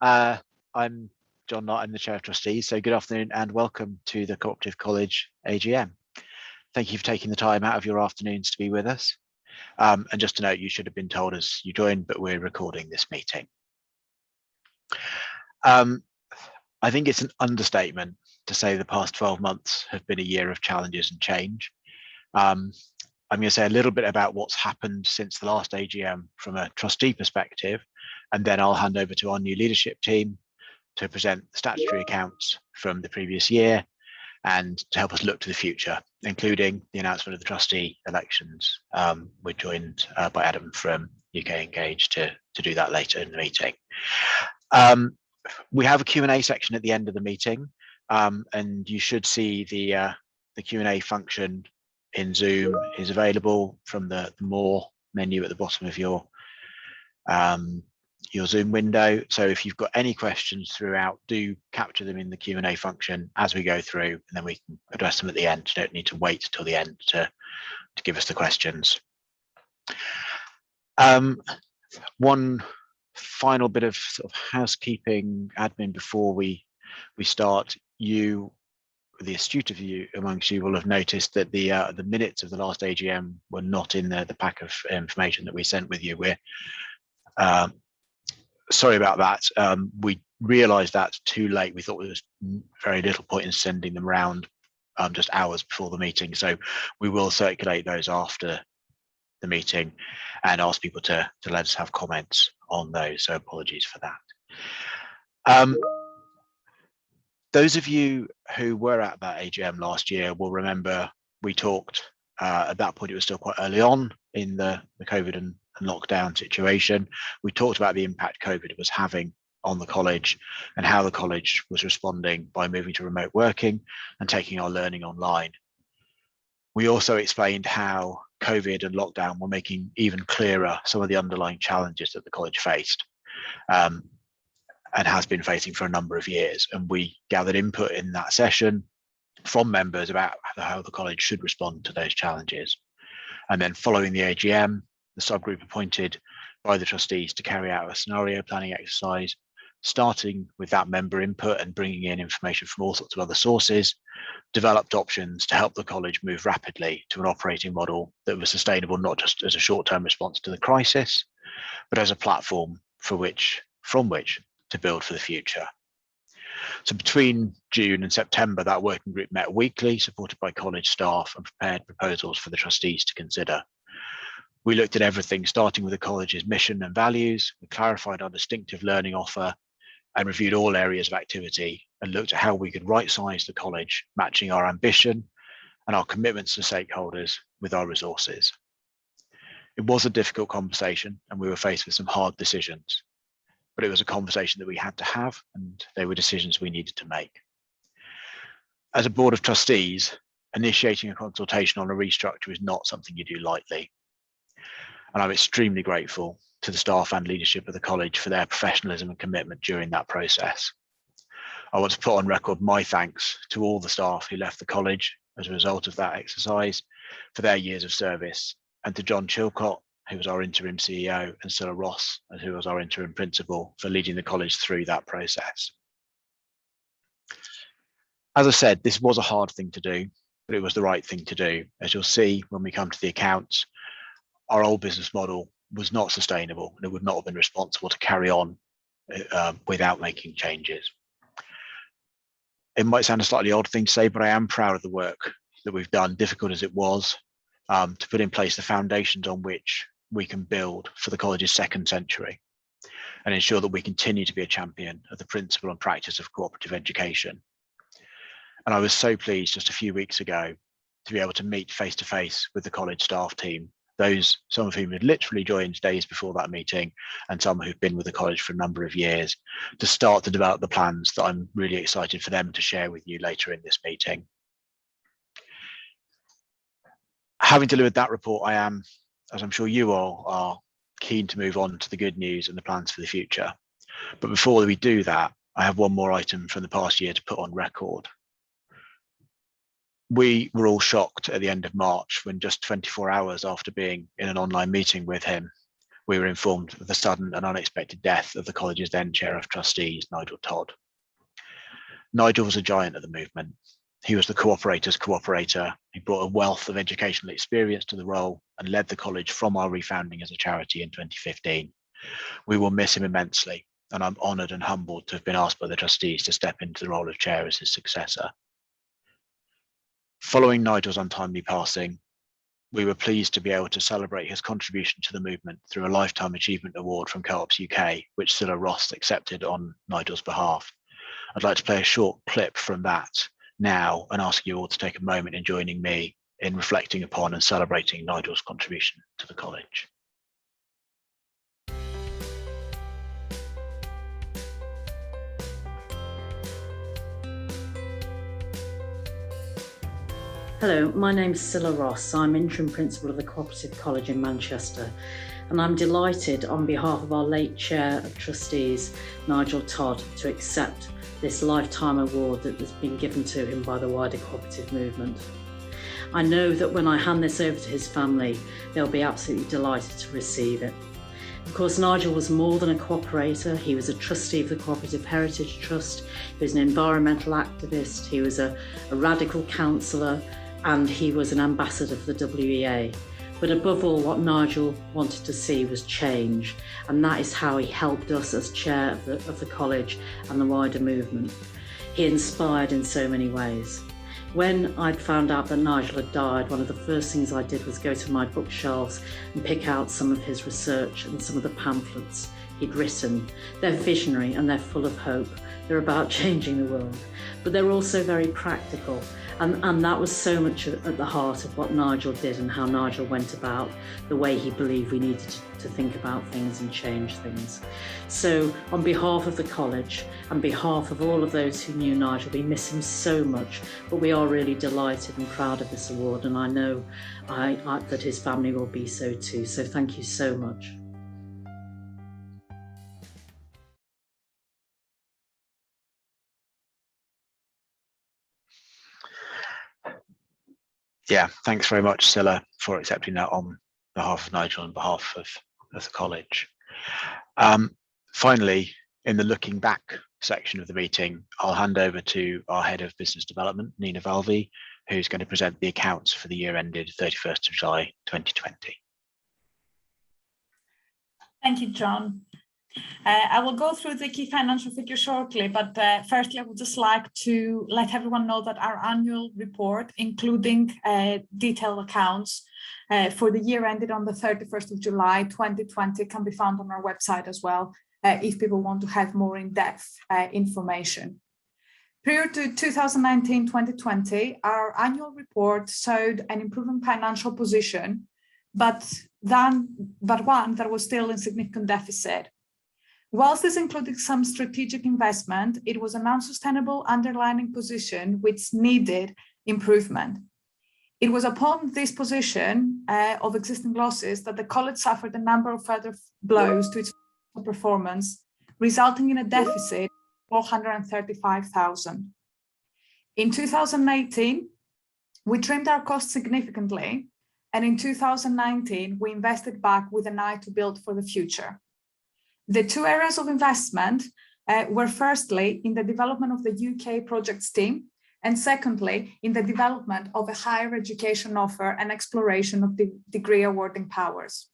I'm Jon Nott, I'm the Chair of Trustees, so good afternoon and welcome to the Co-operative College AGM. Thank you for taking the time out of your afternoons to be with us. And just to note, you should have been told as you joined, but we're recording this meeting. I think it's an understatement to say the past 12 months have been a year of challenges and change. I'm going to say a little bit about what's happened since the last AGM from a trustee perspective, and then I'll hand over to our new leadership team to present the statutory accounts from the previous year and to help us look to the future, including the announcement of the trustee elections. We're joined by Adam from UK Engage to do that later in the meeting. We have a Q&A section at the end of the meeting, and you should see the Q&A function in Zoom is available from the More menu at the bottom of your Zoom window. So if you've got any questions throughout, do capture them in the Q&A function as we go through, and then we can address them at the end. You don't need to wait till the end to give us the questions. One final bit of sort of housekeeping admin before we start. The astute of you amongst you will have noticed that the minutes of the last AGM were not in the pack of information that we sent with you. We're sorry about that. We realised that too late. We thought there was very little point in sending them around just hours before the meeting. So we will circulate those after the meeting and ask people to let us have comments on those. So apologies for that. Those of you who were at that AGM last year will remember we talked, at that point it was still quite early on in the COVID and lockdown situation. We talked about the impact COVID was having on the college and how the college was responding by moving to remote working and taking our learning online. We also explained how COVID and lockdown were making even clearer some of the underlying challenges that the college faced. And has been facing for a number of years. And we gathered input in that session from members about how the college should respond to those challenges. And then following the AGM, the subgroup appointed by the trustees to carry out a scenario planning exercise, starting with that member input and bringing in information from all sorts of other sources, developed options to help the college move rapidly to an operating model that was sustainable, not just as a short-term response to the crisis, but as a platform from which to build for the future. So between June and September, that working group met weekly, supported by college staff, and prepared proposals for the trustees to consider. We looked at everything, starting with the college's mission and values. We clarified our distinctive learning offer and reviewed all areas of activity and looked at how we could right-size the college, matching our ambition and our commitments to stakeholders with our resources. It was a difficult conversation and we were faced with some hard decisions. But it was a conversation that we had to have, and they were decisions we needed to make. As a board of trustees, initiating a consultation on a restructure is not something you do lightly. And I'm extremely grateful to the staff and leadership of the college for their professionalism and commitment during that process. I want to put on record my thanks to all the staff who left the college as a result of that exercise for their years of service, and to John Chilcott, who was our interim CEO, and Scylla Ross, who was our interim principal, for leading the college through that process. As I said, this was a hard thing to do, but it was the right thing to do. As you'll see when we come to the accounts, our old business model was not sustainable, and it would not have been responsible to carry on without making changes. It might sound a slightly odd thing to say, but I am proud of the work that we've done, difficult as it was, to put in place the foundations on which we can build for the college's second century and ensure that we continue to be a champion of the principle and practice of cooperative education. And I was so pleased just a few weeks ago to be able to meet face to face with the college staff team, some of whom had literally joined days before that meeting and some who've been with the college for a number of years, to start to develop the plans that I'm really excited for them to share with you later in this meeting. Having delivered that report, I am, as I'm sure you all are, keen to move on to the good news and the plans for the future. But before we do that, I have one more item from the past year to put on record. We were all shocked at the end of March when, just 24 hours after being in an online meeting with him, we were informed of the sudden and unexpected death of the college's then Chair of Trustees, Nigel Todd. Nigel was a giant of the movement. He was the co-operator's co-operator. He brought a wealth of educational experience to the role and led the college from our refounding as a charity in 2015. We will miss him immensely, and I'm honoured and humbled to have been asked by the trustees to step into the role of chair as his successor. Following Nigel's untimely passing, we were pleased to be able to celebrate his contribution to the movement through a Lifetime Achievement Award from Co-ops UK, which Cilla Ross accepted on Nigel's behalf. I'd like to play a short clip from that now and ask you all to take a moment in joining me in reflecting upon and celebrating Nigel's contribution to the college. Hello, my name's Cilla Ross. I'm interim principal of the Co-operative College in Manchester, and I'm delighted on behalf of our late Chair of Trustees, Nigel Todd, to accept this lifetime award that has been given to him by the wider cooperative movement. I know that when I hand this over to his family, they'll be absolutely delighted to receive it. Of course, Nigel was more than a cooperator. He was a trustee of the Cooperative Heritage Trust. He was an environmental activist. He was a radical councillor, and he was an ambassador for the WEA. But above all, what Nigel wanted to see was change, and that is how he helped us as chair of the college and the wider movement. He inspired in so many ways. When I'd found out that Nigel had died, one of the first things I did was go to my bookshelves and pick out some of his research and some of the pamphlets he'd written. They're visionary and they're full of hope. They're about changing the world, but they're also very practical. And that was so much at the heart of what Nigel did and how Nigel went about the way he believed we needed to think about things and change things. So on behalf of the college, on behalf of all of those who knew Nigel, we miss him so much, but we are really delighted and proud of this award, and I know that his family will be so too. So thank you so much. Yeah, thanks very much, Cilla, for accepting that on behalf of Nigel and behalf of the college. Finally, in the looking back section of the meeting, I'll hand over to our Head of Business Development, Nina Valvi, who's going to present the accounts for the year ended 31st of July 2020. Thank you, John. I will go through the key financial figures shortly, but firstly, I would just like to let everyone know that our annual report, including detailed accounts for the year ended on the 31st of July 2020, can be found on our website as well, if people want to have more in-depth information. Prior to 2019-2020, our annual report showed an improving financial position, but one that was still in significant deficit. Whilst this included some strategic investment, it was an unsustainable underlying position which needed improvement. It was upon this position of existing losses that the college suffered a number of further blows to its performance, resulting in a deficit of 435,000. In 2018, we trimmed our costs significantly, and in 2019, we invested back with an eye to build for the future. The two areas of investment were firstly in the development of the UK projects team, and secondly, in the development of a higher education offer and exploration of the degree awarding powers.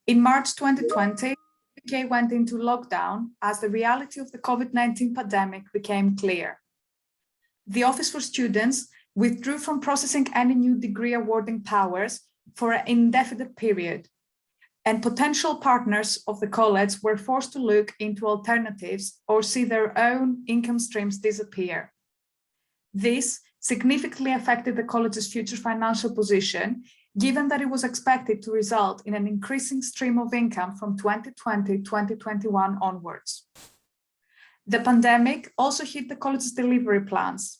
In March 2020, the UK went into lockdown as the reality of the COVID-19 pandemic became clear. The Office for Students withdrew from processing any new degree awarding powers for an indefinite period, and potential partners of the college were forced to look into alternatives or see their own income streams disappear. This significantly affected the college's future financial position, given that it was expected to result in an increasing stream of income from 2020-2021 onwards. The pandemic also hit the college's delivery plans,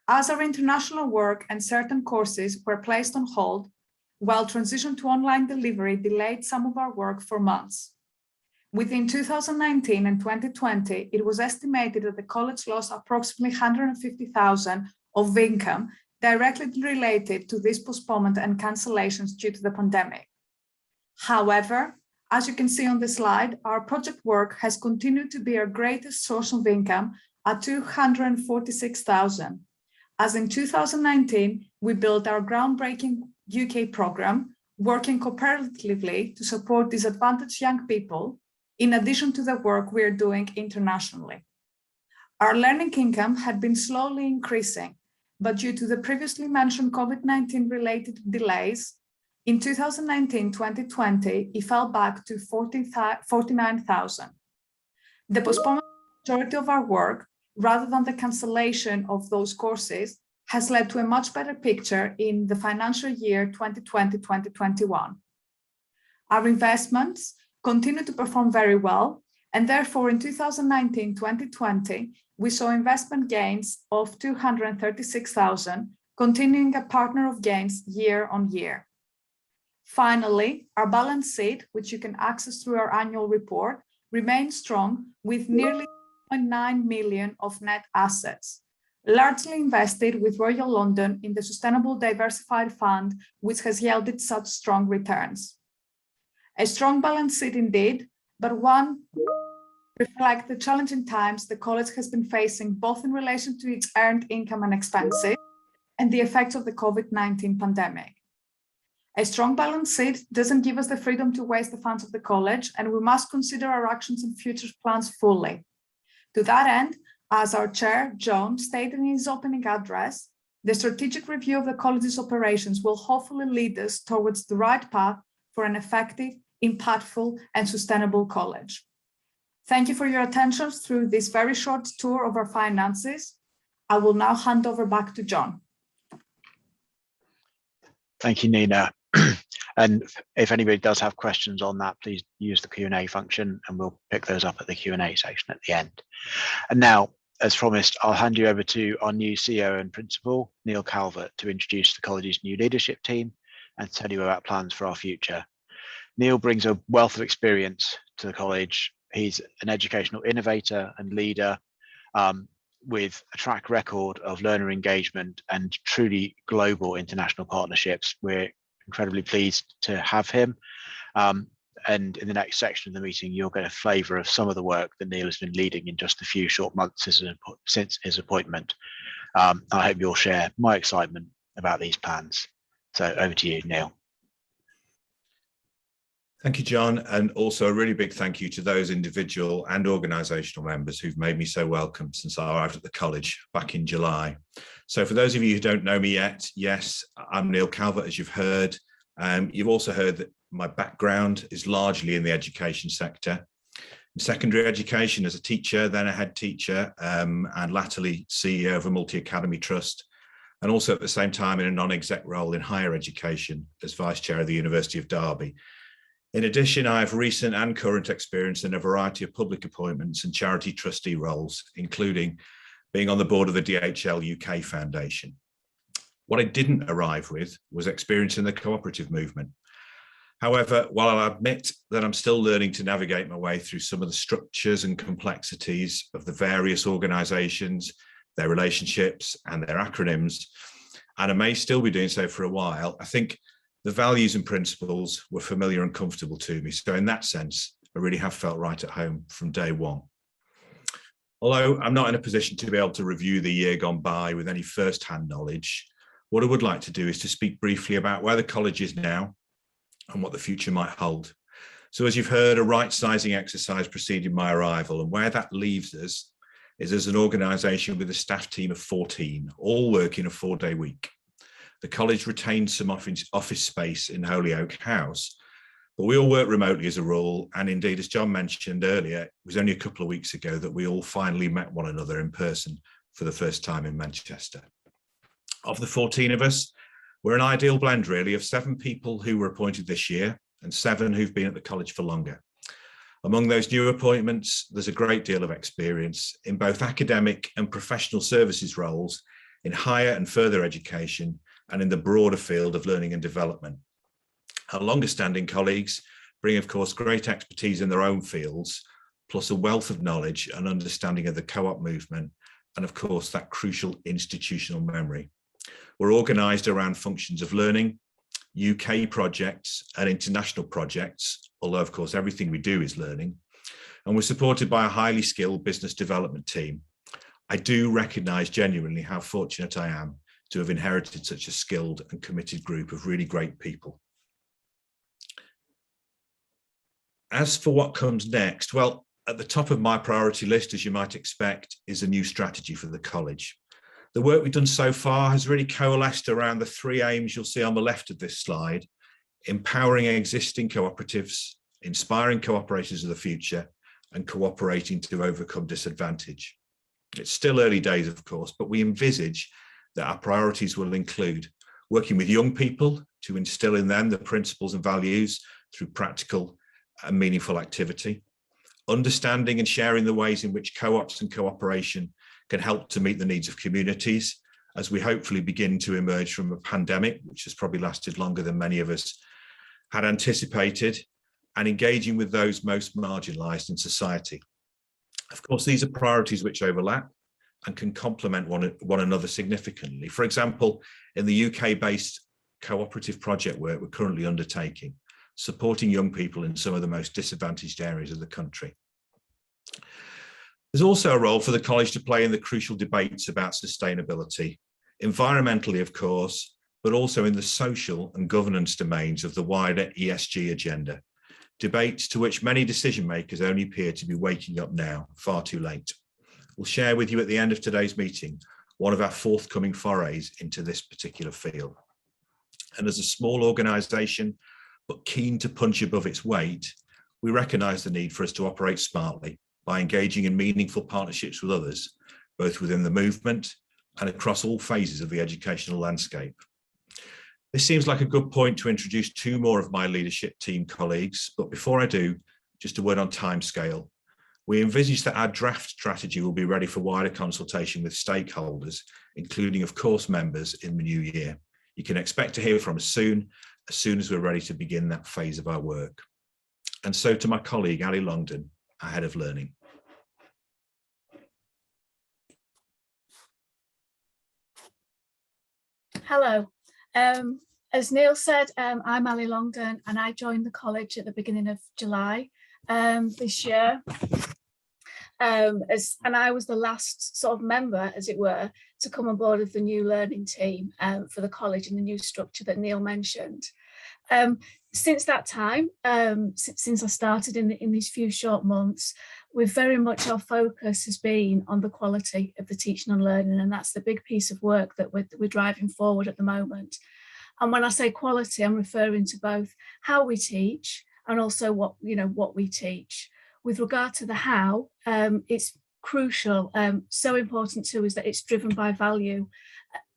as our international work and certain courses were placed on hold, while transition to online delivery delayed some of our work for months. Within 2019 and 2020, it was estimated that the college lost approximately 150,000 of income directly related to this postponement and cancellations due to the pandemic. However, As you can see on the slide, our project work has continued to be our greatest source of income at 246,000. As in 2019, we built our groundbreaking UK program, working cooperatively to support disadvantaged young people, in addition to the work we are doing internationally. Our learning income had been slowly increasing, but due to the previously mentioned COVID-19 related delays, in 2019-2020, it fell back to 49,000. The postponement of the majority of our work, rather than the cancellation of those courses, has led to a much better picture in the financial year 2020-2021. Our investments continue to perform very well, and therefore in 2019-2020, we saw investment gains of 236,000, continuing a pattern of gains year on year. Finally, our balance sheet, which you can access through our annual report, remains strong with nearly 0.9 million of net assets, largely invested with Royal London in the Sustainable Diversified Fund, which has yielded such strong returns. A strong balance sheet indeed, but one reflects the challenging times the college has been facing, both in relation to its earned income and expenses and the effects of the COVID-19 pandemic. A strong balance sheet doesn't give us the freedom to waste the funds of the college, and we must consider our actions and future plans fully. To that end, as our chair, Jon, stated in his opening address, the strategic review of the college's operations will hopefully lead us towards the right path for an effective, impactful, and sustainable college. Thank you for your attention through this very short tour of our finances. I will now hand over back to Jon. Thank you, Nina. And if anybody does have questions on that, please use the Q&A function and we'll pick those up at the Q&A section at the end. And now, as promised, I'll hand you over to our new CEO and Principal, Neil Calvert, to introduce the college's new leadership team and tell you about plans for our future. Neil brings a wealth of experience to the college. He's an educational innovator and leader with a track record of learner engagement and truly global international partnerships. We're incredibly pleased to have him. And in the next section of the meeting, you'll get a flavour of some of the work that Neil has been leading in just a few short months since his appointment. I hope you'll share my excitement about these plans. So over to you, Neil. Thank you, Jon, and also a really big thank you to those individual and organisational members who've made me so welcome since I arrived at the college back in July. So for those of you who don't know me yet, yes, I'm Neil Calvert, as you've heard. You've also heard that my background is largely in the education sector. In secondary education as a teacher, then a head teacher, and latterly CEO of a multi-academy trust, and also at the same time in a non-exec role in higher education as Vice Chair of the University of Derby. In addition, I have recent and current experience in a variety of public appointments and charity trustee roles, including being on the board of the DHL UK Foundation. What I didn't arrive with was experience in the cooperative movement. However, while I'll admit that I'm still learning to navigate my way through some of the structures and complexities of the various organisations, their relationships and their acronyms, and I may still be doing so for a while, I think the values and principles were familiar and comfortable to me. So in that sense, I really have felt right at home from day one. Although I'm not in a position to be able to review the year gone by with any first-hand knowledge, what I would like to do is to speak briefly about where the college is now and what the future might hold. So as you've heard, a right-sizing exercise preceded my arrival, and where that leaves us is as an organisation with a staff team of 14, all working a 4-day week. The college retained some office space in Holyoke House, but we all work remotely as a rule. And indeed, as Jon mentioned earlier, it was only a couple of weeks ago that we all finally met one another in person for the first time in Manchester. Of the 14 of us, we're an ideal blend really of 7 people who were appointed this year and 7 who've been at the college for longer. Among those new appointments, there's a great deal of experience in both academic and professional services roles in higher and further education and in the broader field of learning and development. Our longer standing colleagues bring, of course, great expertise in their own fields, plus a wealth of knowledge and understanding of the co-op movement, and of course, that crucial institutional memory. We're organised around functions of learning, UK projects and international projects, although of course everything we do is learning. And we're supported by a highly skilled business development team. I do recognise genuinely how fortunate I am to have inherited such a skilled and committed group of really great people. As for what comes next, well, at the top of my priority list, as you might expect, is a new strategy for the college. The work we've done so far has really coalesced around the three aims you'll see on the left of this slide: empowering existing cooperatives, inspiring co-operators of the future, and cooperating to overcome disadvantage. It's still early days, of course, but we envisage that our priorities will include working with young people to instill in them the principles and values through practical and meaningful activity, understanding and sharing the ways in which co-ops and cooperation can help to meet the needs of communities as we hopefully begin to emerge from a pandemic, which has probably lasted longer than many of us had anticipated, and engaging with those most marginalised in society. Of course, these are priorities which overlap and can complement one another significantly. For example, in the UK-based cooperative project work we're currently undertaking, supporting young people in some of the most disadvantaged areas of the country. There's also a role for the college to play in the crucial debates about sustainability, environmentally, of course, but also in the social and governance domains of the wider ESG agenda, debates to which many decision makers only appear to be waking up now, far too late. We'll share with you at the end of today's meeting one of our forthcoming forays into this particular field. And as a small organisation, but keen to punch above its weight, we recognise the need for us to operate smartly by engaging in meaningful partnerships with others, both within the movement and across all phases of the educational landscape. This seems like a good point to introduce two more of my leadership team colleagues, but before I do, just a word on timescale. We envisage that our draft strategy will be ready for wider consultation with stakeholders, including, of course, members in the new year. You can expect to hear from us soon as we're ready to begin that phase of our work. And so to my colleague, Ali Longdon, our Head of Learning. Hello. As Neil said, I'm Ali Longdon and I joined the college at the beginning of July this year. And I was the last sort of member, as it were, to come on board of the new learning team for the college and the new structure that Neil mentioned. Since that time, since I started in these few short months, we've very much our focus has been on the quality of the teaching and learning, and that's the big piece of work that we're driving forward at the moment. And when I say quality, I'm referring to both how we teach and also what we teach. With regard to the how, it's crucial, so important to us that it's driven by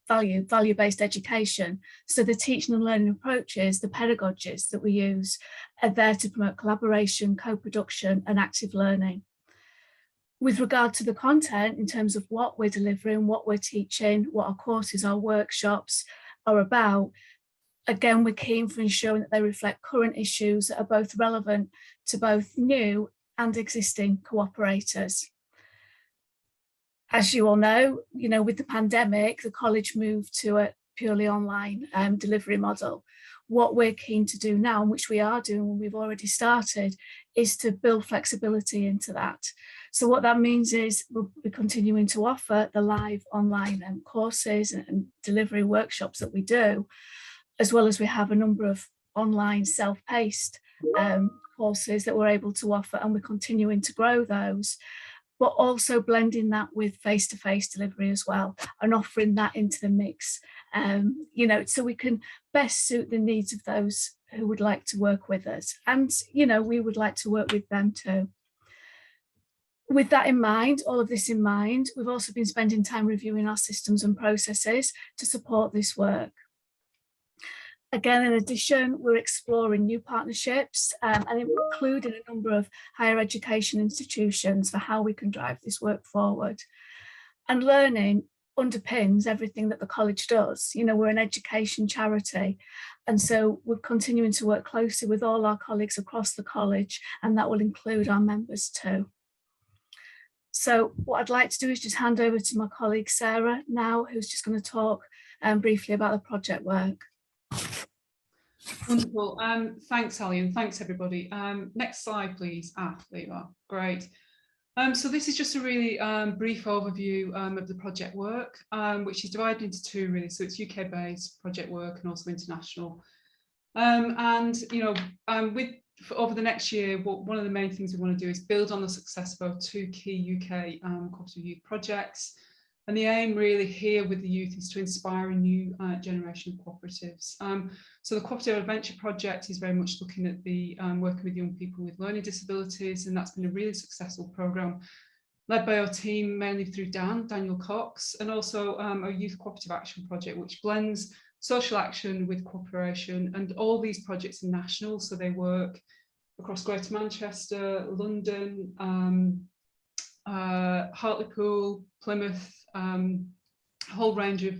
value-based education. So the teaching and learning approaches, the pedagogies that we use are there to promote collaboration, co-production and active learning. With regard to the content, in terms of what we're delivering, what we're teaching, what our courses, our workshops are about, again, we're keen for ensuring that they reflect current issues that are both relevant to both new and existing cooperators. As you all know, with the pandemic, the college moved to a purely online delivery model. What we're keen to do now, and which we are doing when we've already started, is to build flexibility into that. So what that means is we'll be continuing to offer the live online courses and delivery workshops that we do, as well as we have a number of online self-paced courses that we're able to offer, and we're continuing to grow those, but also blending that with face-to-face delivery as well, and offering that into the mix, so we can best suit the needs of those who would like to work with us. And, we would like to work with them too. With that in mind, all of this in mind, we've also been spending time reviewing our systems and processes to support this work. Again, in addition, we're exploring new partnerships and including a number of higher education institutions for how we can drive this work forward. And learning underpins everything that the college does. We're an education charity, and so we're continuing to work closely with all our colleagues across the college, and that will include our members too. So what I'd like to do is just hand over to my colleague Sarah now, who's just going to talk briefly about the project work. Wonderful. Thanks, Ali, and thanks everybody. Next slide, please. There you are. Great. So this is just a really brief overview of the project work, which is divided into two really. So it's UK-based project work and also international. And over the next year, one of the main things we want to do is build on the success of our two key UK cooperative youth projects. And the aim really here with the youth is to inspire a new generation of cooperatives. So the Cooperative Adventure Project is very much looking at the working with young people with learning disabilities, and that's been a really successful programme led by our team, mainly through Daniel Cox, and also our Youth Cooperative Action Project, which blends social action with cooperation. And all these projects are national, so they work across Greater Manchester, London, Hartlepool, Plymouth, a whole range of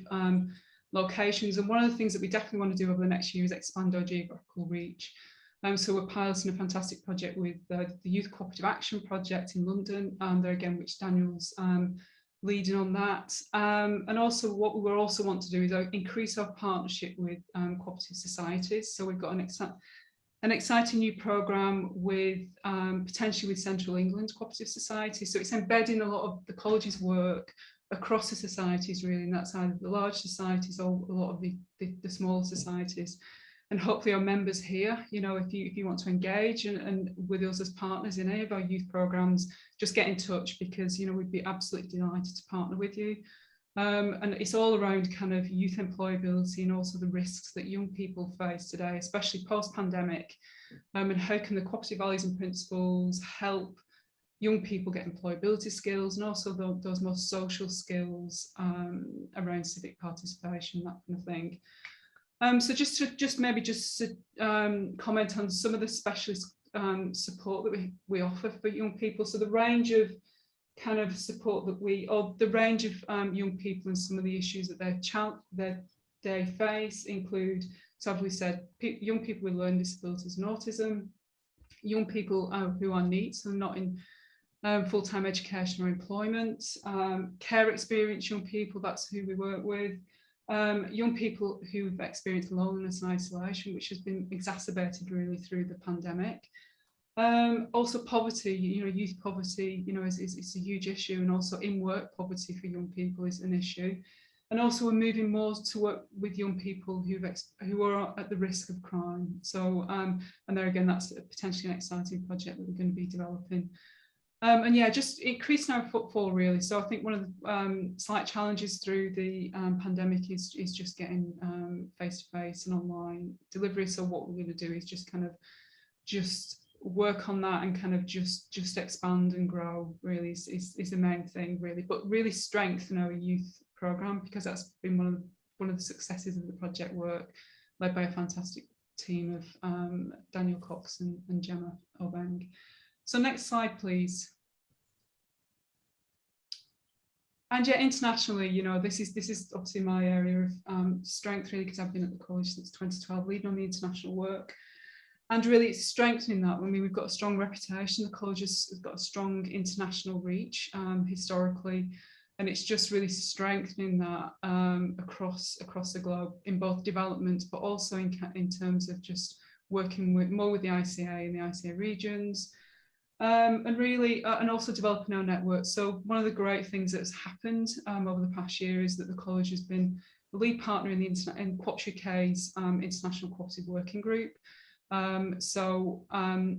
locations. And one of the things that we definitely want to do over the next year is expand our geographical reach. So we're piloting a fantastic project with the Youth Cooperative Action Project in London, there again, which Daniel's leading on that. And also what we also want to do is increase our partnership with cooperative societies. So we've got an exciting new programme with potentially with Central England Cooperative Society. So it's embedding a lot of the college's work across the societies really, and that's either the large societies or a lot of the smaller societies. And hopefully our members here, if you want to engage and with us as partners in any of our youth programmes, just get in touch, because we'd be absolutely delighted to partner with you. And it's all around kind of youth employability and also the risks that young people face today, especially post-pandemic, and how can the cooperative values and principles help young people get employability skills, and also those more social skills around civic participation, that kind of thing. So just to comment on some of the specialist support that we offer for young people. So the range of kind of support that the range of young people and some of the issues that they face include, so as we said, young people with learning disabilities and autism, young people who are NEET, so not in full-time education or employment, care experience young people, that's who we work with, young people who've experienced loneliness and isolation, which has been exacerbated really through the pandemic. Also poverty, youth poverty, is a huge issue, and also in-work poverty for young people is an issue. And also we're moving more to work with young people who are at the risk of crime. So, and there again, that's potentially an exciting project that we're going to be developing. And yeah, just increasing our footfall really. So I think one of the slight challenges through the pandemic is just getting face-to-face and online delivery. So what we're going to do is just kind of work on that and kind of just expand and grow really is the main thing really, but really strengthen our youth programme, because that's been one of the successes of the project work, led by a fantastic team of Daniel Cox and Gemma Obeng. So next slide, please. And yeah, internationally, this is obviously my area of strength really, because I've been at the college since 2012, leading on the international work. And really it's strengthening that. I mean, we've got a strong reputation. The college has got a strong international reach historically, and it's just really strengthening that across the globe in both development, but also in terms of just working more with the ICA and the ICA regions. And really, and also developing our network. So one of the great things that's happened over the past year is that the college has been the lead partner in Cooperative UK's International Cooperative Working Group. So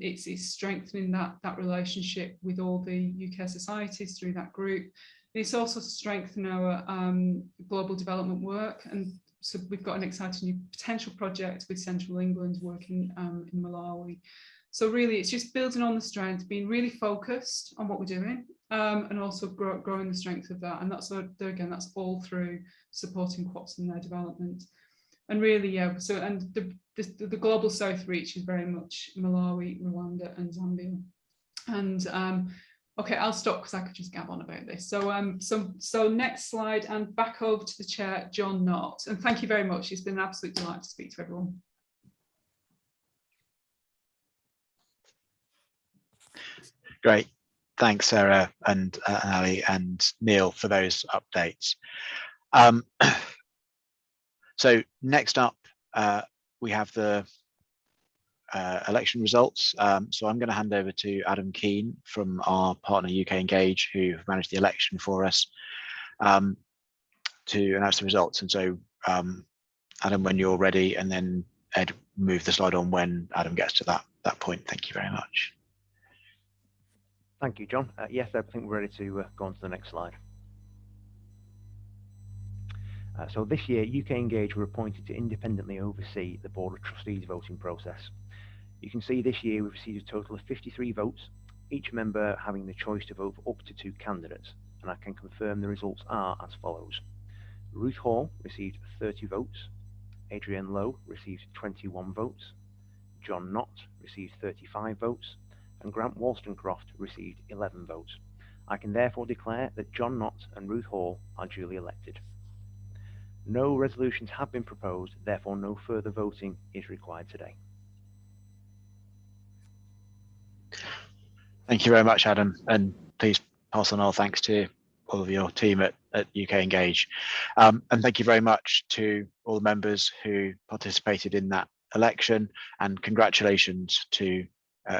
it's strengthening that relationship with all the UK societies through that group. It's also strengthening our global development work, and so we've got an exciting new potential project with Central England working in Malawi. So really, it's just building on the strength, being really focused on what we're doing, and also growing the strength of that. And that's again, that's all through supporting co-ops in their development. And really, yeah. So and the global South reach is very much Malawi, Rwanda, and Zambia. And okay, I'll stop because I could just gab on about this. So so next slide, and back over to the chair, Jon Nott. And thank you very much. It's been an absolute delight to speak to everyone. Great. Thanks, Sarah and Ali and Neil for those updates. So next up, we have the election results. So I'm going to hand over to Adam Keane from our partner UK Engage, who have managed the election for us, to announce the results. And so Adam, when you're ready, and then Ed, move the slide on when Adam gets to that point. Thank you very much. Thank you, John. Yes, I think we're ready to go on to the next slide. So this year, UK Engage were appointed to independently oversee the Board of Trustees voting process. You can see this year we've received a total of 53 votes, each member having the choice to vote for up to 2 candidates, and I can confirm the results are as follows. Ruth Hall received 30 votes, Adrienne Lowe received 21 votes, Jon Nott received 35 votes, and Grant Wollstonecroft received 11 votes. I can therefore declare that Jon Nott and Ruth Hall are duly elected. No resolutions have been proposed, therefore no further voting is required today. Thank you very much, Adam, and please pass on our thanks to all of your team at UK Engage. And thank you very much to all the members who participated in that election, and congratulations to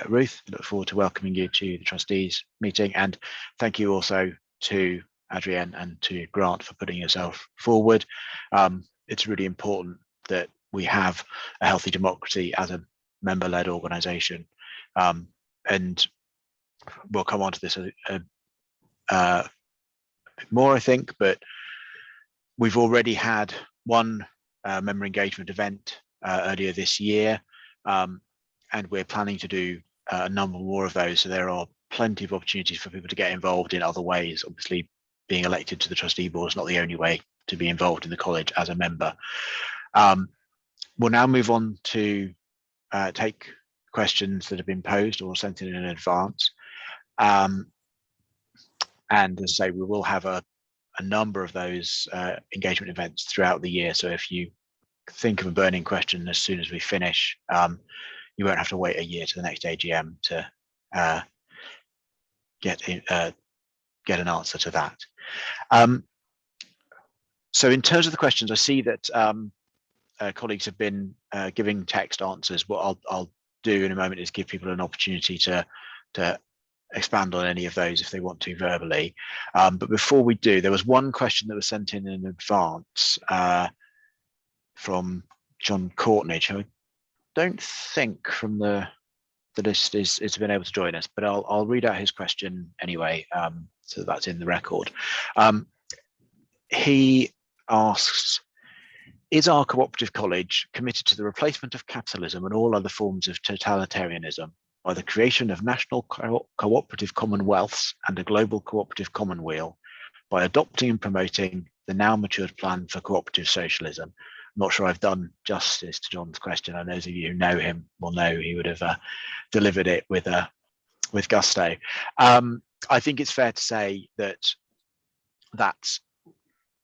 Ruth. I look forward to welcoming you to the trustees meeting, and thank you also to Adrienne and to Grant for putting yourself forward. It's really important that we have a healthy democracy as a member-led organisation, and we'll come on to this a bit more, I think, but we've already had one member engagement event earlier this year, and we're planning to do a number more of those. So there are plenty of opportunities for people to get involved in other ways. Obviously, being elected to the trustee board is not the only way to be involved in the college as a member. We'll now move on to take questions that have been posed or sent in advance. And as I say, we will have a number of those engagement events throughout the year. So if you think of a burning question as soon as we finish, you won't have to wait a year to the next AGM to get an answer to that. So in terms of the questions, I see that colleagues have been giving text answers. What I'll do in a moment is give people an opportunity to expand on any of those if they want to verbally. But before we do, there was one question that was sent in advance from John Courtnage, who I don't think from the list has been able to join us, but I'll read out his question anyway, so that's in the record. He asks, is our cooperative college committed to the replacement of capitalism and all other forms of totalitarianism by the creation of national cooperative commonwealths and a global cooperative commonweal, by adopting and promoting the now matured plan for cooperative socialism? I'm not sure I've done justice to John's question. And those of you who know him will know he would have delivered it with gusto. I think it's fair to say that that's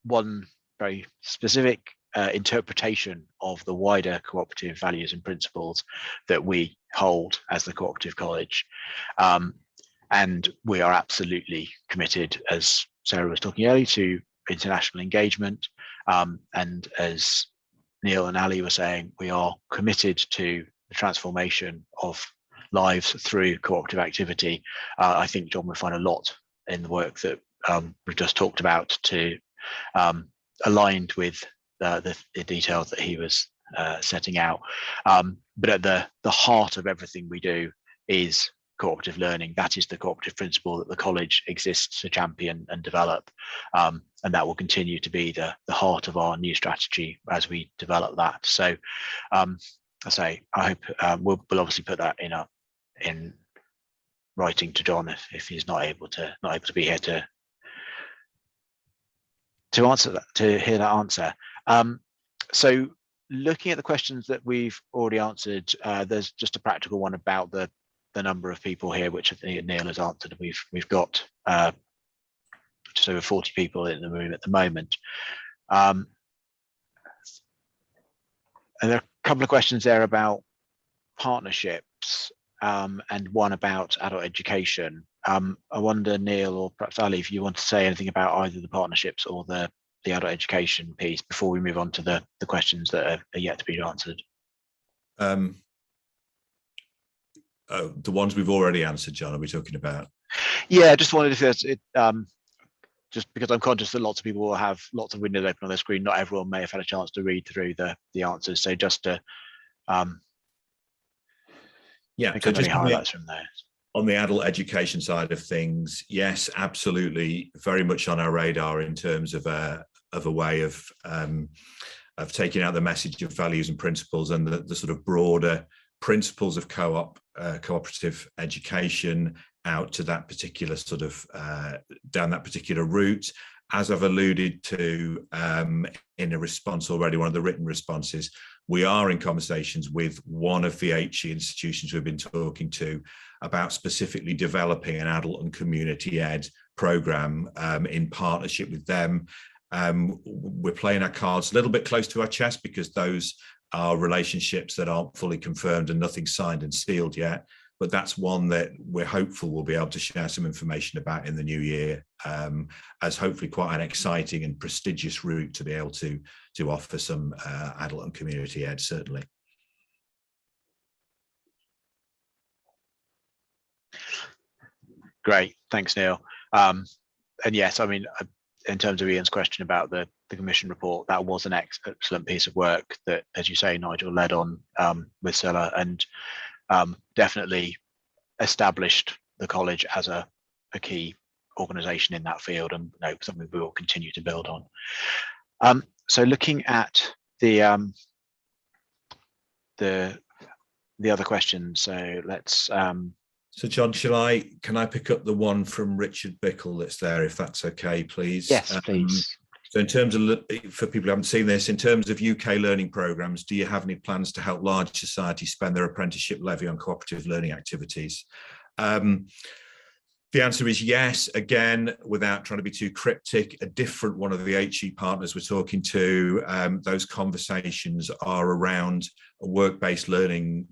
one very specific interpretation of the wider cooperative values and principles that we hold as the Cooperative College. And we are absolutely committed, as Sarah was talking earlier, to international engagement. And as Neil and Ali were saying, we are committed to the transformation of lives through cooperative activity. I think John will find a lot in the work that we've just talked about to aligned with the details that he was setting out. But at the heart of everything we do is cooperative learning. That is the cooperative principle that the college exists to champion and develop. And that will continue to be the heart of our new strategy as we develop that. So I hope we'll obviously put that in writing to John if he's not able to be here to answer that, to hear that answer. So looking at the questions that we've already answered, there's just a practical one about the number of people here, which I think Neil has answered. We've got just over 40 people in the room at the moment. And there are a couple of questions there about partnerships and one about adult education. I wonder, Neil, or perhaps Ali, if you want to say anything about either the partnerships or the adult education piece before we move on to the questions that are yet to be answered. The ones we've already answered, John, are we talking about? Yeah, just wanted to say just because I'm conscious that lots of people will have lots of windows open on their screen. Not everyone may have had a chance to read through the answers. So just to yeah, pick so up any just highlights from those. On the adult education side of things, yes, absolutely, very much on our radar in terms of a way of taking out the message of values and principles and the sort of broader principles of cooperative education out to that particular sort of down that particular route. As I've alluded to in a response already, one of the written responses, we are in conversations with one of the HE institutions we've been talking to about specifically developing an adult and community ed program in partnership with them. We're playing our cards a little bit close to our chest because those are relationships that aren't fully confirmed and nothing signed and sealed yet. But that's one that we're hopeful we'll be able to share some information about in the new year, as hopefully quite an exciting and prestigious route to be able to offer some adult and community ed, certainly. Great, thanks, Neil. And yes, I mean, in terms of Ian's question about the commission report, that was an excellent piece of work that, as you say, Nigel led on with Scilla, and definitely established the college as a key organisation in that field, and something we will continue to build on. So looking at the other questions, so let's. So John, can I pick up the one from Richard Bickle that's there, if that's okay, please? Yes, please. So in terms of, for people who haven't seen this, in terms of UK learning programmes, do you have any plans to help large societies spend their apprenticeship levy on cooperative learning activities? The answer is yes. Again, without trying to be too cryptic, a different one of the HE partners we're talking to, those conversations are around a work-based learning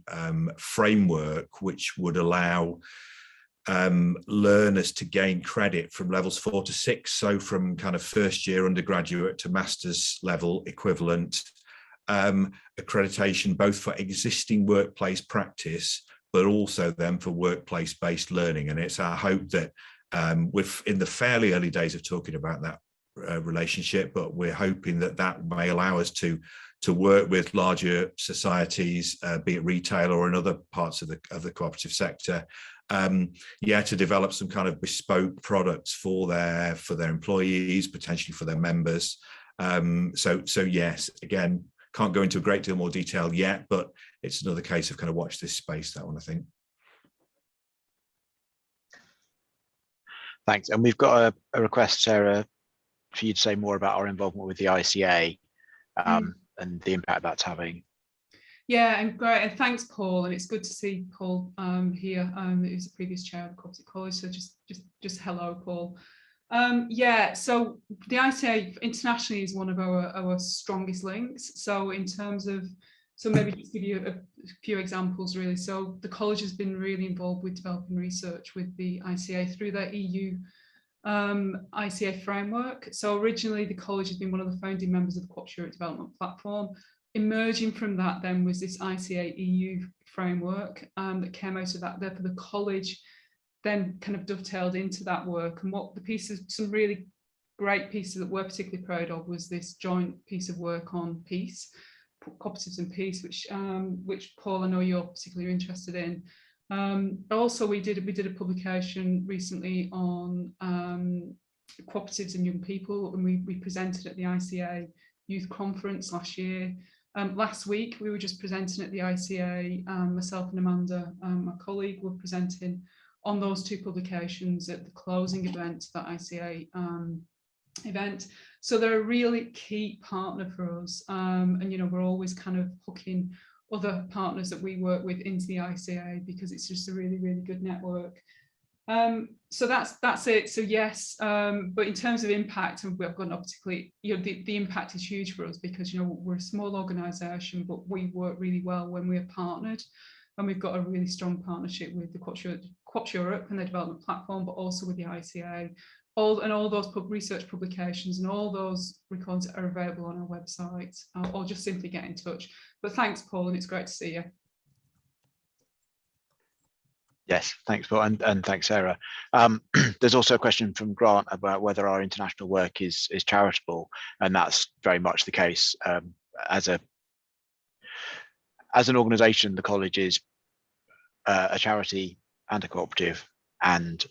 framework, which would allow learners to gain credit from levels 4 to 6, so from kind of first year undergraduate to master's level equivalent accreditation, both for existing workplace practice, but also then for workplace-based learning. And it's our hope that we're in the fairly early days of talking about that relationship, but we're hoping that that may allow us to work with larger societies, be it retail or in other parts of the cooperative sector, to develop some kind of bespoke products for their employees, potentially for their members. So yes, again, can't go into a great deal more detail yet, but it's another case of kind of watch this space, that one, I think. Thanks. And we've got a request, Sarah, for you to say more about our involvement with the ICA and the impact that's having. Yeah, and great, and thanks, Paul. And it's good to see Paul here, who's the previous chair of the Co-operative College. So just hello, Paul. So the ICA internationally is one of our strongest links. So in terms of, so maybe just give you a few examples really. So the college has been really involved with developing research with the ICA through their EU ICA framework. So originally the college has been one of the founding members of the Co-operative Development Platform. Emerging from that then was this ICA EU framework that came out of that. Therefore the college then kind of dovetailed into that work. And what the pieces, some really great pieces that we're particularly proud of, was this joint piece of work on peace, cooperatives and peace, which Paul, I know you're particularly interested in. Also, we did a publication recently on cooperatives and young people, and we presented at the ICA Youth Conference last year. Last week, we were just presenting at the ICA, myself and Amanda, my colleague, were presenting on those two publications at the closing event, that ICA event. So they're a really key partner for us. And, we're always kind of hooking other partners that we work with into the ICA because it's just a really, really good network. So that's it. So yes, but in terms of impact, and we've got not particularly, the impact is huge for us because, we're a small organisation, but we work really well when we're partnered. And we've got a really strong partnership with the Co-op Europe and their development platform, but also with the ICA. all those research publications and all those recordings are available on our website, or just simply get in touch. But thanks, Paul, and it's great to see you. Yes, thanks, Paul, and thanks, Sarah. There's also a question from Grant about whether our international work is charitable, and that's very much the case. As an organisation, the college is a charity and a cooperative and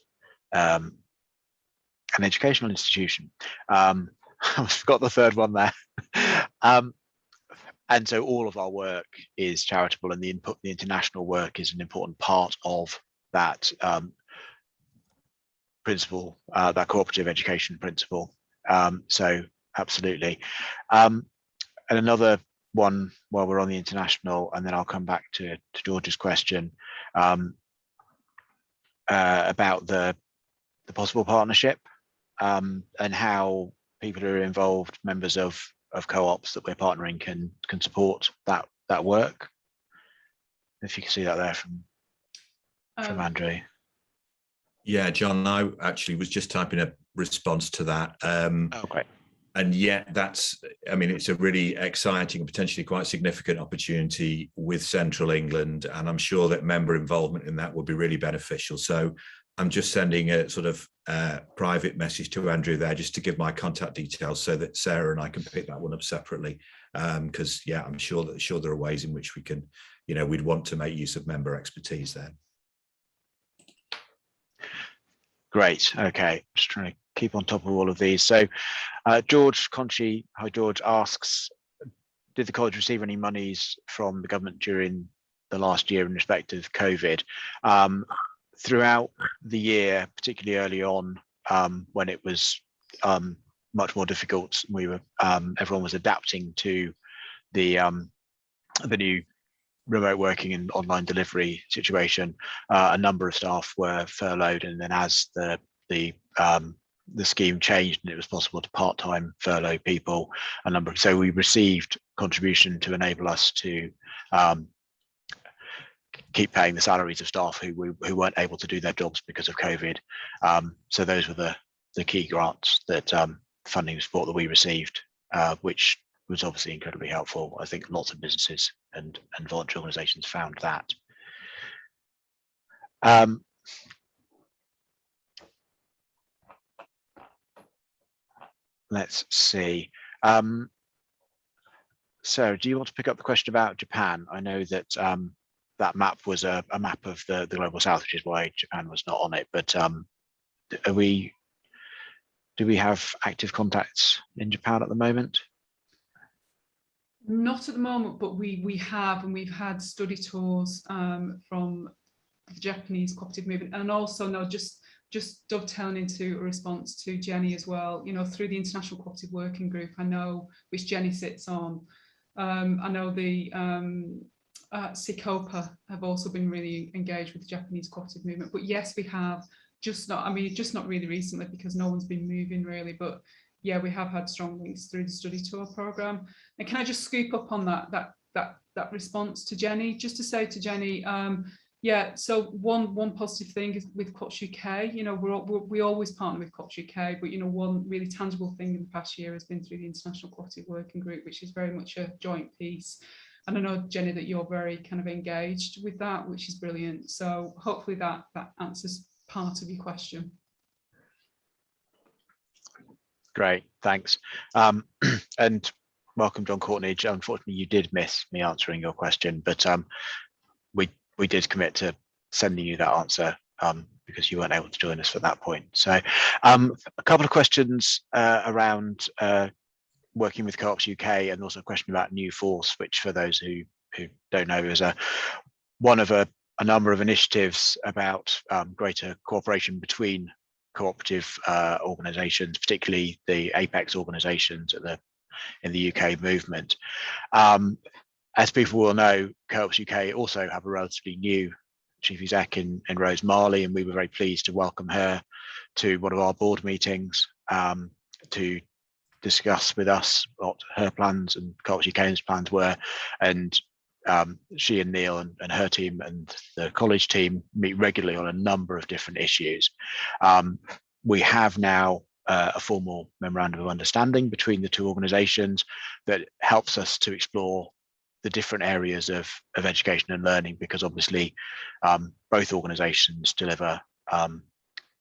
an educational institution. I forgot the third one there. And so all of our work is charitable, and the international work is an important part of that principle, that cooperative education principle. So absolutely. And another one while we're on the international, and then I'll come back to George's question about the possible partnership and how people who are involved, members of co-ops that we're partnering, can support that work. If you can see that there from Andrew. Yeah, John, I actually was just typing a response to that. Oh, great. And yet it's a really exciting and potentially quite significant opportunity with Central England. And I'm sure that member involvement in that would be really beneficial. So I'm just sending a sort of private message to Andrew there, just to give my contact details so that Sarah and I can pick that one up separately. Because I'm sure there are ways in which we can, we'd want to make use of member expertise there. Great. Okay. Just trying to keep on top of all of these. So George Conchi, hi George, asks, did the college receive any monies from the government during the last year in respect of COVID? Throughout the year, particularly early on, when it was much more difficult, we were everyone was adapting to the new remote working and online delivery situation. A number of staff were furloughed, and then as the scheme changed and it was possible to part-time furlough people, so we received contribution to enable us to keep paying the salaries of staff who weren't able to do their jobs because of COVID. So those were the key grants, that funding support that we received, which was obviously incredibly helpful. I think lots of businesses and voluntary organisations found that. Let's see. Sarah, do you want to pick up the question about Japan? I know that that map was a map of the Global South, which is why Japan was not on it. But do we have active contacts in Japan at the moment? Not at the moment, but we have, and we've had study tours from the Japanese cooperative movement, and also just dovetailing into a response to Jenny as well. Through the International Cooperative Working Group, I know, which Jenny sits on. I know the CICOPA have also been really engaged with the Japanese cooperative movement. But yes, we have, just not really recently, because no one's been moving really. But yeah, we have had strong links through the study tour programme. And can I just scoop up on that response to Jenny, just to say to Jenny, so one positive thing is with COPS UK, we always partner with COPS UK, but one really tangible thing in the past year has been through the International Cooperative Working Group, which is very much a joint piece. And I know, Jenny, that you're very kind of engaged with that, which is brilliant. So hopefully that answers part of your question. Great, thanks. And welcome, John Courtney. Unfortunately, you did miss me answering your question, but we did commit to sending you that answer because you weren't able to join us at that point. So a couple of questions around working with Co-ops UK, and also a question about New Force, which for those who don't know is one of a number of initiatives about greater cooperation between cooperative organisations, particularly the Apex organisations in the UK movement. As people will know, Co-ops UK also have a relatively new chief exec in Rose Marley, and we were very pleased to welcome her to one of our board meetings to discuss with us what her plans and Co-ops UK's plans were. And she and Neil and her team and the college team meet regularly on a number of different issues. We have now a formal memorandum of understanding between the two organisations that helps us to explore the different areas of education and learning, because obviously both organisations deliver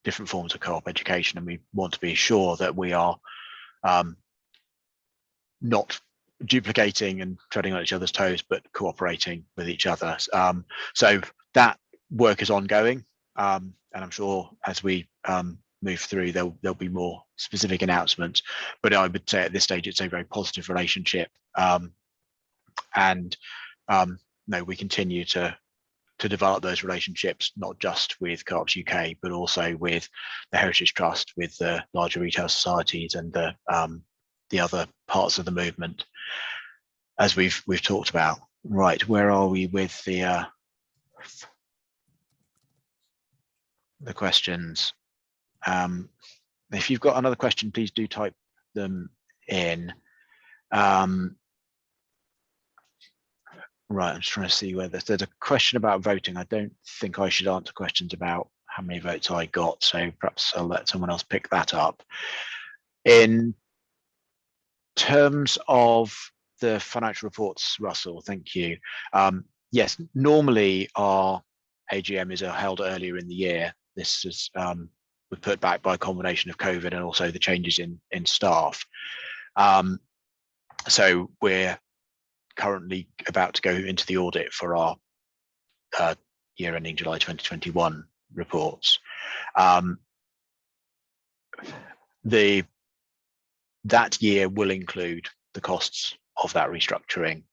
different forms of co-op education, and we want to be sure that we are not duplicating and treading on each other's toes, but cooperating with each other. So that work is ongoing, and I'm sure as we move through, there'll be more specific announcements. But I would say at this stage, it's a very positive relationship, and no, we continue to develop those relationships, not just with Co-ops UK, but also with the Heritage Trust, with the larger retail societies, and the other parts of the movement, as we've talked about. Right, where are we with the questions? If you've got another question, please do type them in. Right, I'm just trying to see whether there's a question about voting. I don't think I should answer questions about how many votes I got, so perhaps I'll let someone else pick that up. In terms of the financial reports, Russell, thank you. Yes, normally our AGM is held earlier in the year. This is was put back by a combination of COVID and also the changes in staff. So we're currently about to go into the audit for our year ending July 2021 reports. That year will include the costs of that restructuring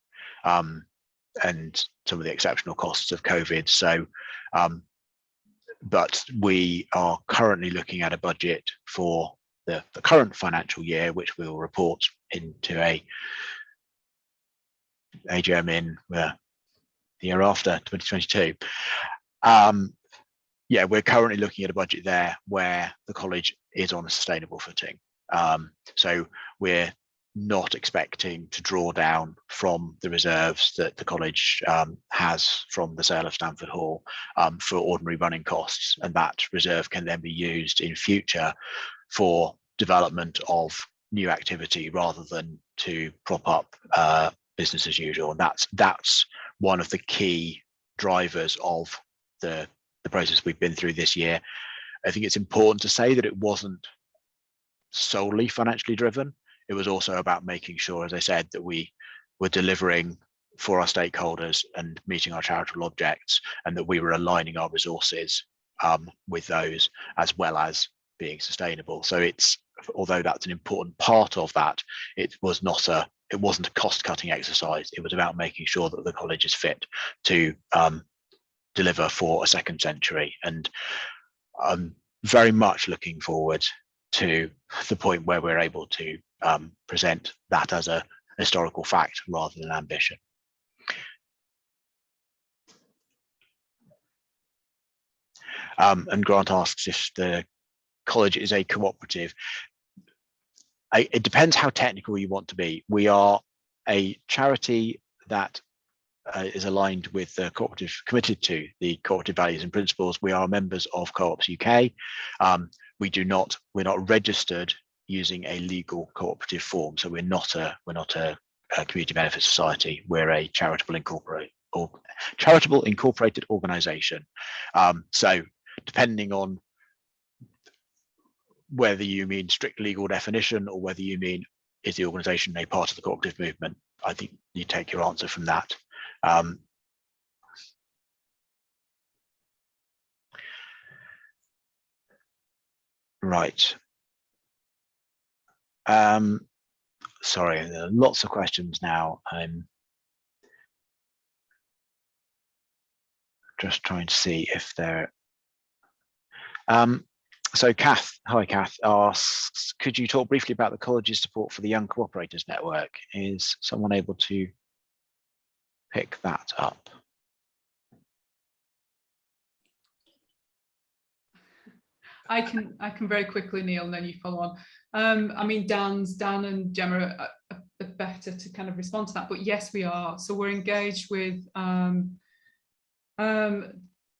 and some of the exceptional costs of COVID. So, but we are currently looking at a budget for the current financial year, which we will report into a AGM in the year after, 2022. Yeah, we're currently looking at a budget there where the college is on a sustainable footing. So we're not expecting to draw down from the reserves that the college has from the sale of Stamford Hall for ordinary running costs, and that reserve can then be used in future for development of new activity rather than to prop up business as usual. And that's one of the key drivers of the process we've been through this year. I think it's important to say that it wasn't solely financially driven. It was also about making sure, as I said, that we were delivering for our stakeholders and meeting our charitable objects, and that we were aligning our resources with those, as well as being sustainable. So it's, although that's an important part of that, it wasn't a cost-cutting exercise. It was about making sure that the college is fit to deliver for a second century. And I'm very much looking forward to the point where we're able to present that as a historical fact rather than ambition. And Grant asks if the college is a cooperative. It depends how technical you want to be. We are a charity that is aligned with the cooperative, committed to the cooperative values and principles. We are members of Co-ops UK. We're not registered using a legal cooperative form, so we're not a community benefit society. We're a charitable incorporated organisation. So depending on whether you mean strict legal definition or whether you mean is the organisation a part of the cooperative movement, I think you take your answer from that. Right. Sorry, there are lots of questions now. I'm just trying to see if they're. So Kath, hi Kath, asks, could you talk briefly about the college's support for the Young Co-operators Network? Is someone able to pick that up? I can very quickly, Neil, and then you follow on. I mean, Dan and Gemma are better to kind of respond to that, but yes, we are. So we're engaged with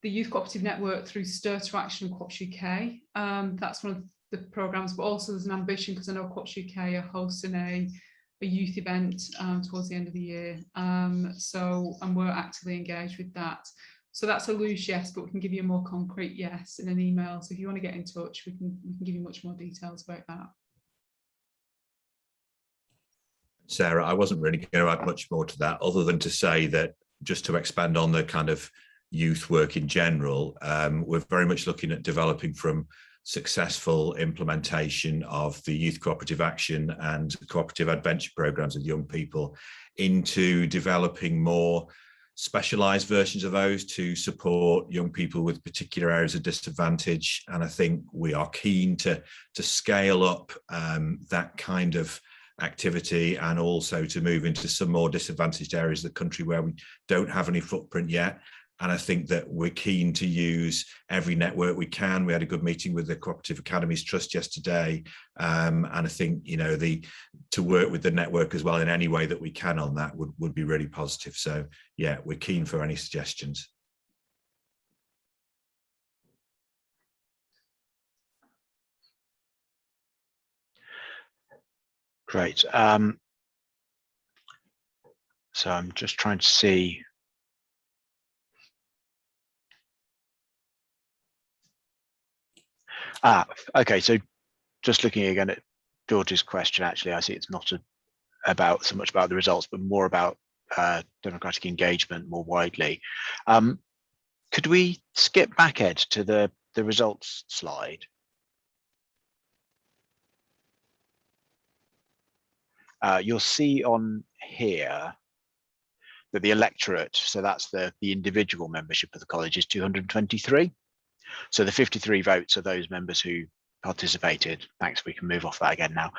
the Youth Cooperative Network through Stir to Action and Co-ops UK. That's one of the programs, but also there's an ambition, because I know Co-ops UK are hosting a youth event towards the end of the year. And we're actively engaged with that. So that's a loose yes, but we can give you a more concrete yes in an email. So if you want to get in touch, we can give you much more details about that. Sarah, I wasn't really going to add much more to that, other than to say that, just to expand on the kind of youth work in general, we're very much looking at developing from successful implementation of the youth cooperative action and cooperative adventure programs with young people into developing more specialized versions of those to support young people with particular areas of disadvantage. And I think we are keen to scale up that kind of activity, and also to move into some more disadvantaged areas of the country where we don't have any footprint yet. And I think that we're keen to use every network we can. We had a good meeting with the Cooperative Academies Trust yesterday. And I think, you know, to work with the network as well in any way that we can on that would be really positive. So yeah, we're keen for any suggestions. Great. So I'm just trying to see. Okay, so just looking again at George's question, actually, I see it's not so much about the results, but more about democratic engagement more widely. Could we skip back, Ed, to the results slide? You'll see on here that the electorate, so that's the individual membership of the college, is 223. So the 53 votes are those members who participated. Thanks, we can move off that again now.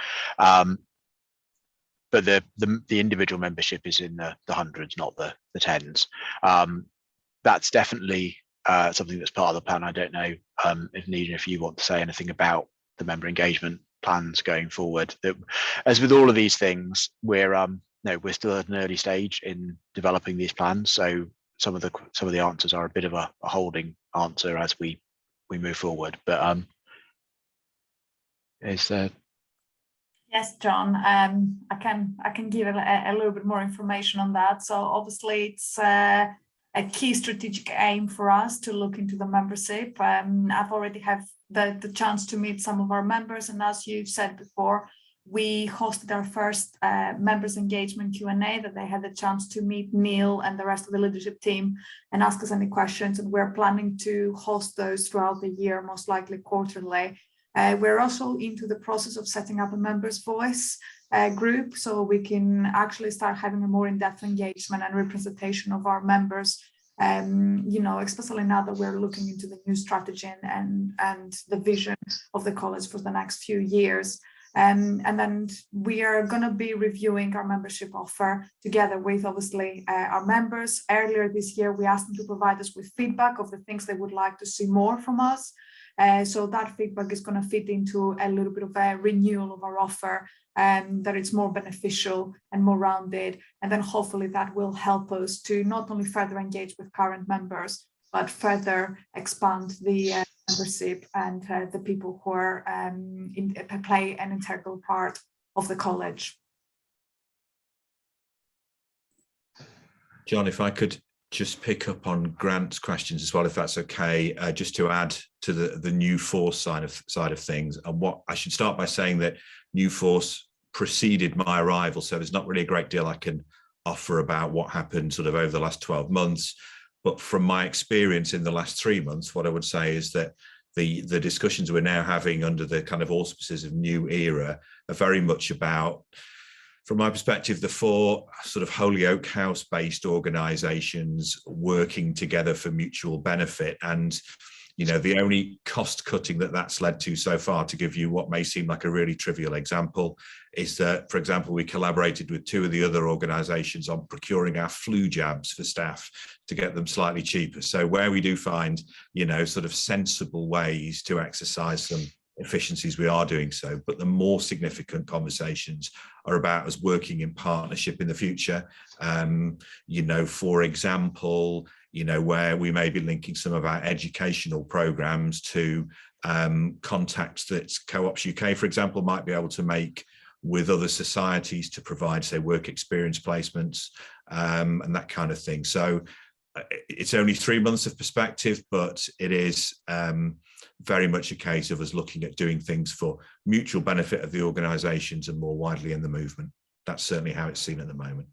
But the individual membership is in the hundreds, not the tens. That's definitely something that's part of the plan. I don't know if you want to say anything about the member engagement plans going forward. As with all of these things, we're still at an early stage in developing these plans. So some of the answers are a bit of a holding answer as we move forward. But is there? Yes, John. I can give a little bit more information on that. So obviously, it's a key strategic aim for us to look into the membership. I've already had the chance to meet some of our members, and as you've said before, we hosted our first members engagement Q&A, that they had the chance to meet Neil and the rest of the leadership team and ask us any questions. And we're planning to host those throughout the year, most likely quarterly. We're also into the process of setting up a members voice group, so we can actually start having a more in-depth engagement and representation of our members. Especially now that we're looking into the new strategy and the vision of the college for the next few years. And then we are going to be reviewing our membership offer together with, obviously, our members. Earlier this year, we asked them to provide us with feedback of the things they would like to see more from us. So that feedback is going to fit into a little bit of a renewal of our offer, that it's more beneficial and more rounded. And then hopefully that will help us to not only further engage with current members, but further expand the membership and the people who are play an integral part of the college. John, if I could just pick up on Grant's questions as well, if that's okay, just to add to the New Force side of things. And what I should start by saying that New Force preceded my arrival, so there's not really a great deal I can offer about what happened sort of over the last 12 months. But from my experience in the last 3 months, what I would say is that the discussions we're now having under the kind of auspices of New Era are very much about, from my perspective, the 4 sort of Holyoke House-based organisations working together for mutual benefit. And, you know, the only cost cutting that's led to so far, to give you what may seem like a really trivial example, is that, for example, we collaborated with 2 of the other organisations on procuring our flu jabs for staff to get them slightly cheaper. So where we do find, you know, sort of sensible ways to exercise some efficiencies, we are doing so. But the more significant conversations are about us working in partnership in the future. You know, for example, you know, where we may be linking some of our educational programs to contacts that Co-ops UK, for example, might be able to make with other societies to provide, say, work experience placements and that kind of thing. So it's only 3 months of perspective, but it is very much a case of us looking at doing things for mutual benefit of the organisations and more widely in the movement. That's certainly how it's seen at the moment.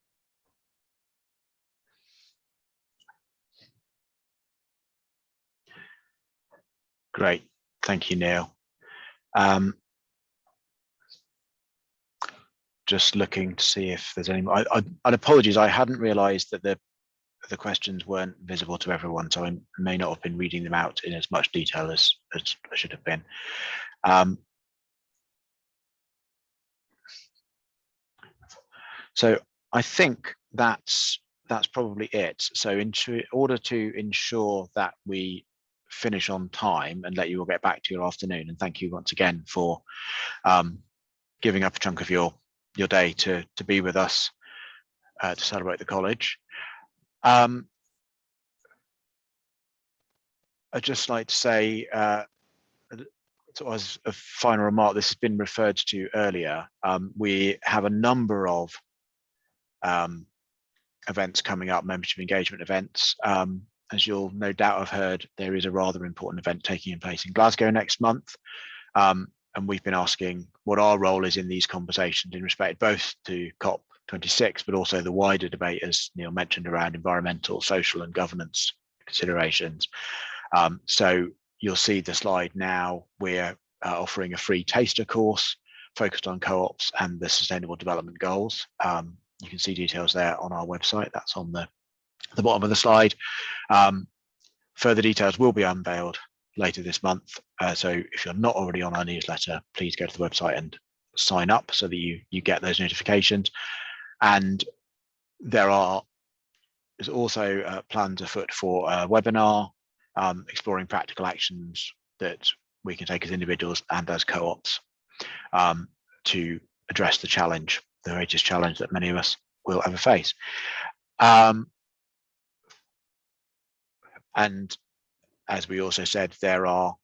Great, thank you, Neil. Just looking to see if there's any more. I'd apologies, I hadn't realised that the questions weren't visible to everyone, so I may not have been reading them out in as much detail as I should have been. So I think that's probably it. So in order to ensure that we finish on time and let you all get back to your afternoon, and thank you once again for giving up a chunk of your day to be with us to celebrate the college. I'd just like to say, as a final remark, this has been referred to earlier. We have a number of events coming up, membership engagement events. As you'll no doubt have heard, there is a rather important event taking place in Glasgow next month. And we've been asking what our role is in these conversations in respect both to COP26, but also the wider debate, as Neil mentioned, around environmental, social and governance considerations. So you'll see the slide now. We're offering a free taster course focused on co-ops and the Sustainable Development Goals. You can see details there on our website. That's on the bottom of the slide. Further details will be unveiled later this month. So if you're not already on our newsletter, please go to the website and sign up so that you get those notifications. And there's also plans afoot for a webinar exploring practical actions that we can take as individuals and as co-ops to address the challenge, the greatest challenge that many of us will ever face. And as we also said, there are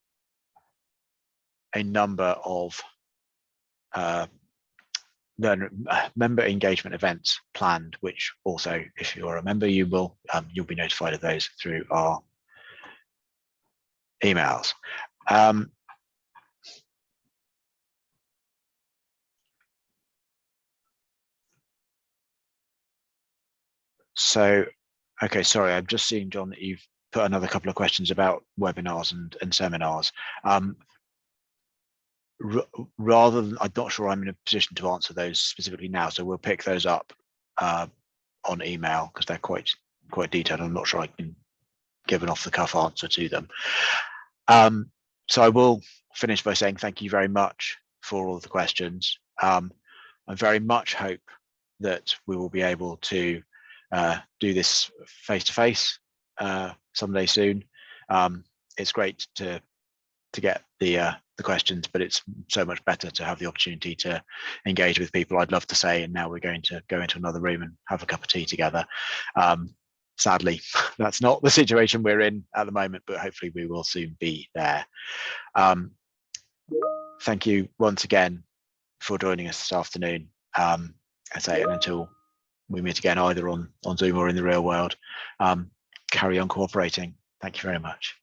a number of member engagement events planned, which also, if you're a member, you'll be notified of those through our emails. So, okay, sorry, I'm just seeing, John, that you've put another couple of questions about webinars and seminars. Rather than, I'm not sure I'm in a position to answer those specifically now, so we'll pick those up on email because they're quite detailed. I'm not sure I can give an off-the-cuff answer to them. So I will finish by saying thank you very much for all of the questions. I very much hope that we will be able to do this face-to-face someday soon. It's great to get the questions, but it's so much better to have the opportunity to engage with people. I'd love to say, and now we're going to go into another room and have a cup of tea together. Sadly, that's not the situation we're in at the moment, but hopefully we will soon be there. Thank you once again for joining us this afternoon. I say, and until we meet again, either on Zoom or in the real world, carry on cooperating. Thank you very much.